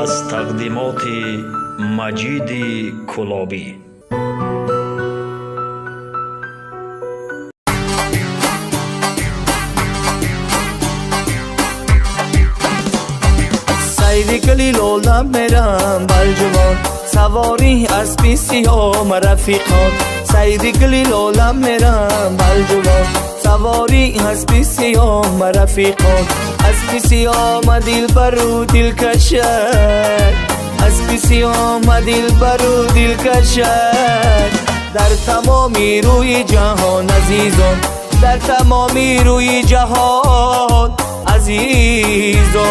از تقدیمات مجید کلابی. سیر گلی لولم میرم بلجوان، سواری اسبی سیام رفیقان. سیر گلی لولم میرم بلجوان، سواری اسبی سیام رفیقان. اسبی سیام دل برو دل کشد، اسبی سیام دل برو دل کشد. در تمامی روی جهان عزیزان، در تمامی روی جهان عزیزان.